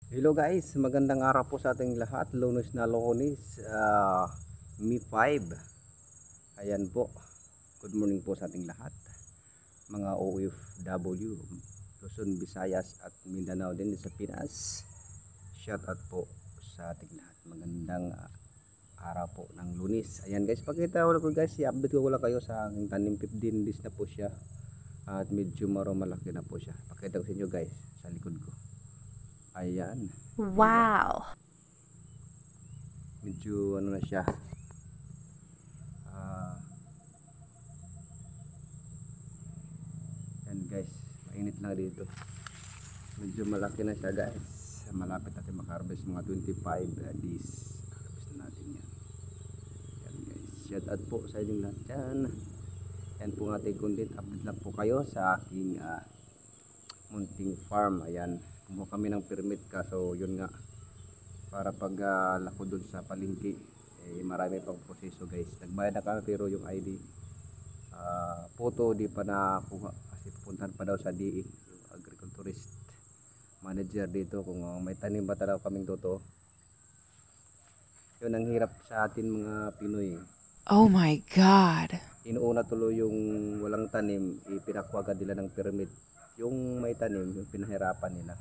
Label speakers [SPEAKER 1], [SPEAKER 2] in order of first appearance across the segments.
[SPEAKER 1] Hello guys, magandang araw po sa ating lahat. Lunes na Lunes, Mi 5. Ayan po. Good morning po sa ating lahat. Mga OFW, Luzon, Visayas at Mindanao din sa Pinas. Shout out po sa ating lahat. Magandang araw po ng Lunes. Ayan guys, pakita ko guys, i-update ko lang kayo sa aking tanim. 15 days na po siya. At medyo malaki na po siya. Pakita ko sa inyo guys sa likod ko. Ayan.
[SPEAKER 2] Wow.
[SPEAKER 1] Medyo ano na siya. Yan guys, mainit lang dito. Medyo malaki na siya guys. Malapit natin maka-harvest mga 25 days. Harvest na natin yan. Yan guys, shout out po sa inyong lahat yan. Yan po ang ating content. Update lang po kayo sa aking munting farm. Ayan, kumuha kami ng permit kaso yun nga, para pag lako dun sa palengke marami pang proseso guys. Nagbayad na kami pero yung ID photo di pa nakuha kasi pupuntahan pa daw sa DE yung agriculturist manager dito kung may tanim ba talaga kaming totoo. Yun ang hirap sa atin mga Pinoy.
[SPEAKER 2] Oh my God.
[SPEAKER 1] Inuuna tuloy yung walang tanim, ipinakuha nila ng permit. Yung may tanim, yung pinahirapan nila,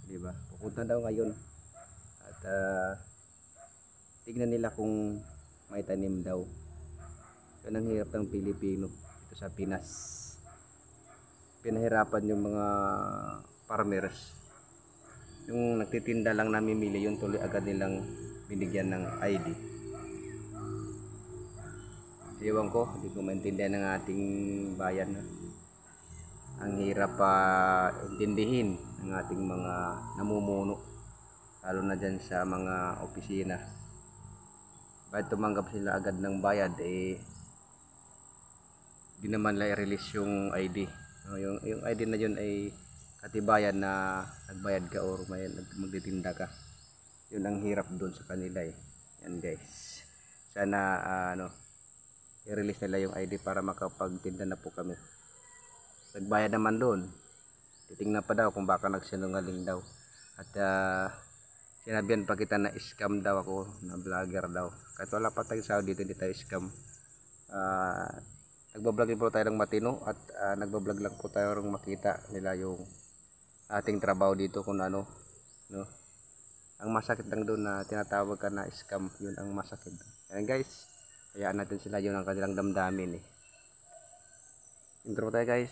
[SPEAKER 1] diba? Pupunta daw ngayon at tignan nila kung may tanim daw. Yan ang hirap ng Pilipino dito sa Pinas. Pinahirapan yung mga farmers. Yung nagtitinda lang namimili, yun tuloy agad nilang binigyan ng ID. Ewan ko, hindi ko maintindihan ng ating bayan. Ang hirap intindihin ng ating mga namumuno, lalo na dyan sa mga opisina. Bakit tumanggap sila agad ng bayad di naman lang i-release yung ID. Yung ID na yun ay katibayan na nagbayad ka or may magtitinda ka. Yun ang hirap doon sa kanila Yan guys, sana i-release nila yung ID para makapagtinda na po kami. Nagbayad naman doon, titingnan pa daw kung baka nagsinungaling daw. At sinabihan pa kita na scam daw ako, na vlogger daw. Kahit wala pa tayong sahod dito, hindi tayo scam. Nagbablog din po tayo ng matino at nagbablog lang po tayo ng makita nila yung ating trabaho dito kung ano. No? Ang masakit lang doon na tinatawag ka na scam, yun ang masakit. Ayan guys, hayaan natin sila, yun ang kanilang damdamin Intro tayo guys.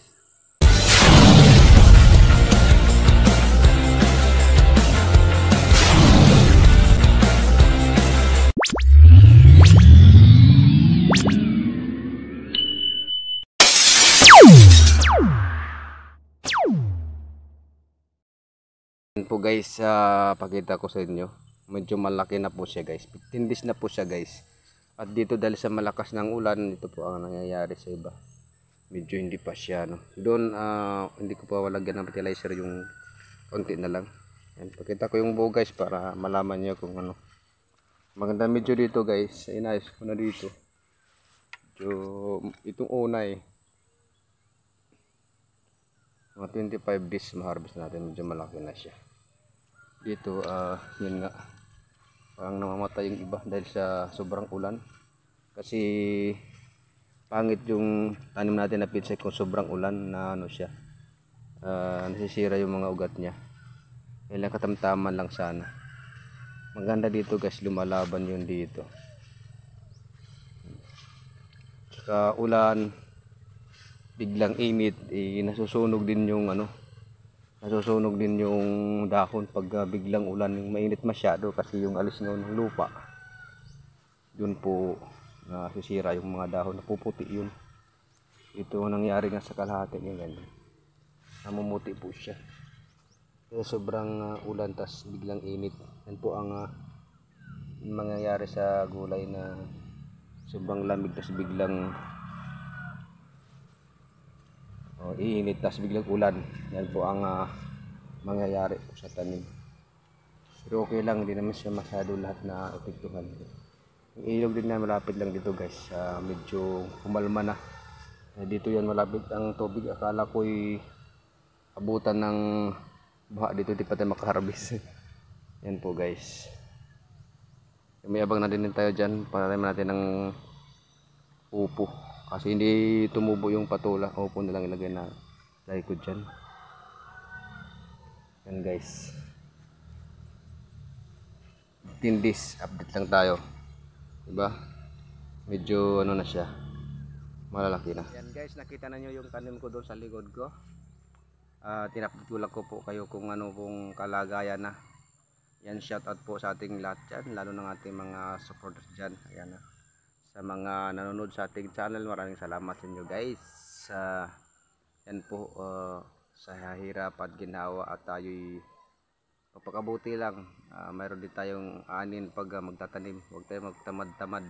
[SPEAKER 1] Po guys, pakita ko sa inyo, medyo malaki na po siya guys. 15 days na po siya guys. At dito dahil sa malakas ng ulan, ito po ang nangyayari sa iba. Medyo hindi pa siya doon, hindi ko pa walagyan ng fertilizer, yung konti na lang. Yan, pakita ko yung buo guys para malaman niyo kung ano. Maganda medyo dito guys, inayos ko na dito. Medyo itong una mga 25 days ma-harvest natin, medyo malaki na siya. Dito yun nga, parang namamatay yung iba dahil sa sobrang ulan. Kasi pangit yung tanim natin na pinsay kung sobrang ulan na siya, nasisira yung mga ugat niya. Kailangan katamtaman lang sana. Maganda dito guys, lumalaban yun dito. Tsaka ulan, biglang init, nasusunog din yung nasusunog din yung dahon pag biglang ulan, yung mainit masyado kasi yung alis ng lupa, yun po nasisira yung mga dahon, napuputi yun. Ito nangyari nga sa kalahati niya, ganyan, namumuti po siya kaya sobrang ulan tas biglang init. Yan po ang mangyayari sa gulay na sobrang lamig tas biglang iinit tas biglang ulan. Yan po ang mangyayari po sa tanim. Pero okay lang, hindi naman siya masyado lahat na epektuhan. Yung ilog din na malapit lang dito guys, medyo kumalma na. Dito yan malapit ang tubig, akala ko'y abutan ng Baha dito, di pa tayo makaharvest. Yan po guys. May abang na din tayo dyan. Patanim natin ng upo. Kasi hindi tumubo yung patula. Upo na lang ilagay na likod dyan. Yan guys. 15 days. Update lang tayo. Diba? Medyo ano na siya. Malalaki na. Yan guys, nakita na nyo yung tanim ko doon sa likod ko. Tinapitulak ko po kayo kung ano pong kalagayan na. Yan, shout out po sa ating lahat dyan, lalo ng ating mga supporters dyan. Ayan, sa mga nanonood sa ating channel, maraming salamat sa inyo guys. Yan po, sa hirap at ginawa at tayo'y pagpakabuti lang. Mayroon din tayong anin pag magtatanim, huwag tayo magtamad-tamad.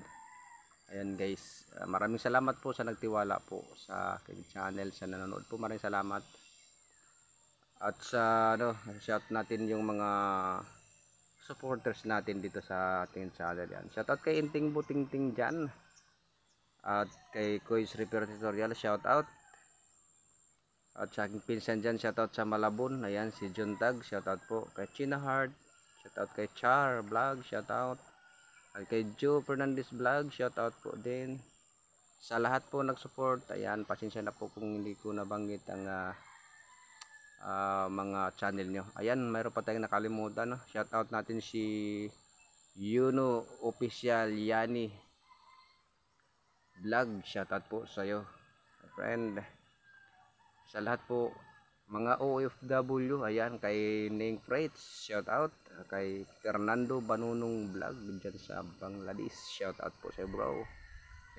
[SPEAKER 1] Ayan guys, maraming salamat po sa nagtiwala po sa aking channel, sa nanonood po, maraming salamat. At sa shout natin yung mga supporters natin dito sa ating channel. Yan, shout out kay Inting Butingting dyan, at kay Kois Repair Tutorial, shout out. At sa aking pinsan dyan, shout out sa Malabon. Ayan, si John Tag, shout out po. Kay China Heart, shout out. Kay Char Vlog, shout out. At kay Joe Fernandez Vlog, shout out po din. Sa lahat po nag-support, ayan, pasensya na po kung hindi ko nabanggit ang mga channel nyo. Ayan, mayroon pa tayong nakalimutan, no? Shout out natin si Yuno Official Yani Vlog, shout out po sa iyo, friend. Sa lahat po mga OFW, ayan, kay Ning Freights, shout out. Kay Fernando Banunong Vlog dyan sa Bangladesh, shout out po sa iyo, bro.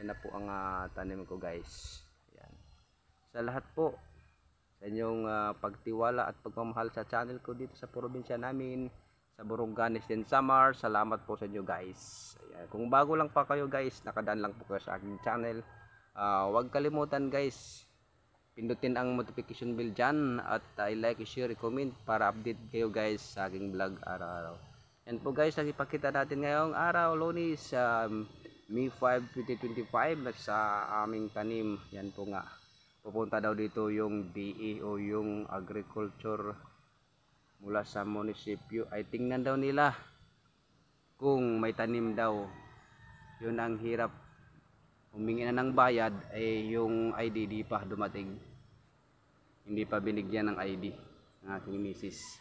[SPEAKER 1] Yan na po ang tanim ko guys. Ayan. Sa lahat po sa inyong pagtiwala at pagmamahal sa channel ko dito sa probinsya namin sa Borongan, Eastern Samar, salamat po sa inyo guys. Ayan. Kung bago lang pa kayo guys, nakadaan lang po kayo sa aking channel, huwag kalimutan guys, pindutin ang notification bell dyan at i-like, i-share, i-comment para update kayo guys sa aking vlog araw-araw. Yan po guys, ipakita natin ngayong araw, Lunes, May 5, 2025, sa aming tanim. Yan po nga, pupunta daw dito yung DE o yung agriculture mula sa munisipyo. Ay tingnan daw nila kung may tanim daw. Yun ang hirap, humingi na ng bayad, ay yung ID di pa dumating, hindi pa binigyan ng ID ng aking misis.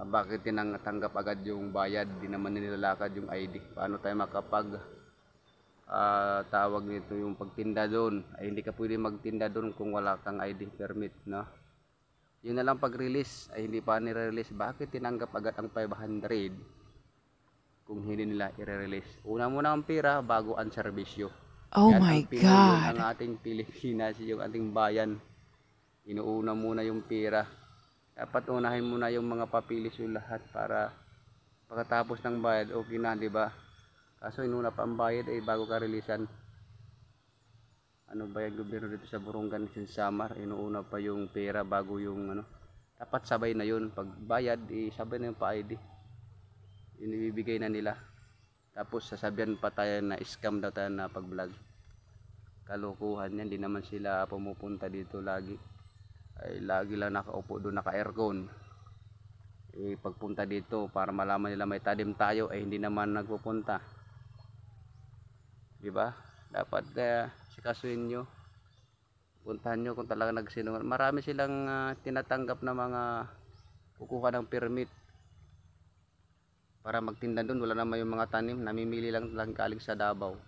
[SPEAKER 1] Bakit tinanggap agad yung bayad, di naman nilalakad yung ID? Paano tayo makapag tawag nito yung pagtinda doon? Ay hindi ka pwede magtinda doon kung wala kang ID permit, no? Yun na lang, pag-release ay hindi pa nire-release. Bakit tinanggap agad ang 500 kung hindi nila i-release? Una muna ang pera bago ang serbisyo.
[SPEAKER 2] Oh
[SPEAKER 1] Yan,
[SPEAKER 2] my
[SPEAKER 1] ang Pinoy yun,
[SPEAKER 2] God.
[SPEAKER 1] ang ating Pilipinas, yung ating bayan, inuuna muna yung pera. Dapat unahin muna yung mga papilis yung lahat para pagkatapos ng bayad okay na, di ba? Kaso inuna pa ang bayad ay bago ka releasean. Ano ba yung gobyerno dito sa Borongan, Samar? Inuuna pa yung pera bago yung ano. Dapat sabay na yun. Pag bayad, sabay na yung pa-ID. Inibibigay na nila. Tapos sasabihan pa tayo na scam daw tayo na pag-vlog. Kalukuhan yan. Di naman sila pumupunta dito lagi. Ay lagi lang nakaupo doon, naka-aircon. Pagpunta dito para malaman nila may tanim tayo ay hindi naman nagpupunta. Diba? Dapat sikasuin nyo, puntahan nyo kung talaga nagsinungaling. Marami silang tinatanggap na mga kukuha ng permit para magtinda doon. Wala naman yung mga tanim, namimili lang galing sa Davao,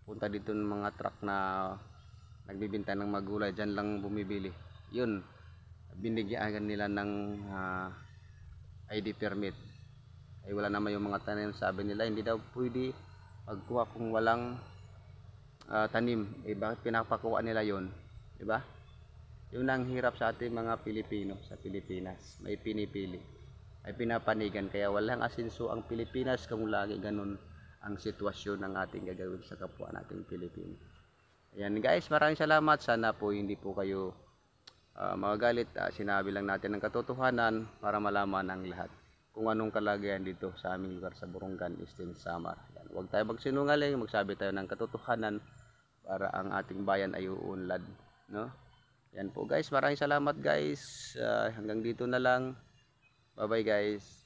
[SPEAKER 1] punta dito ng mga truck na nagbibinta ng magulay, dyan lang bumibili. Yun, binigyan nila ng ID permit. Ay wala naman yung mga tanim. Sabi nila hindi daw pwede magkuha kung walang tanim. Bakit pinapakuha nila yon? Diba? Yun ang hirap sa ating mga Pilipino sa Pilipinas. May pinipili, ay pinapanigan. Kaya walang asenso ang Pilipinas kung lagi ganun ang sitwasyon ng ating gagawin sa kapwa nating Pilipino. Ayan guys, maraming salamat. Sana po hindi po kayo magagalit. Sinabi lang natin ang katotohanan para malaman ang lahat kung anong kalagayan dito sa aming lugar sa Borongan, Eastern Samar. Yan. Huwag tayo magsinungaling, magsabi tayo ng katotohanan para ang ating bayan ay uunlad, no? Yan po guys, maraming salamat guys. Hanggang dito na lang. Bye bye guys.